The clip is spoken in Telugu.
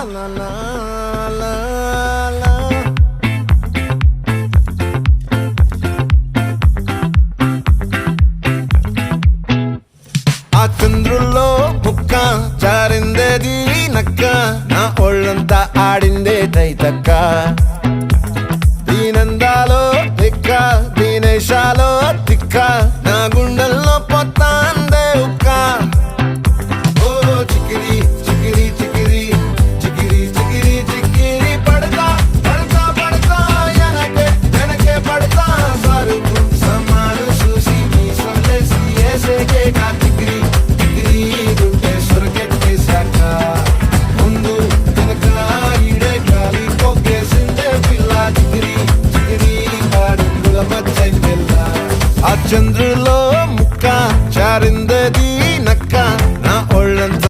la la la la. ఆ చంద్రుల్లో ముక్క జారిందేది నక్క నా ఒళ్ళంతా ఆడిందే తైతక్క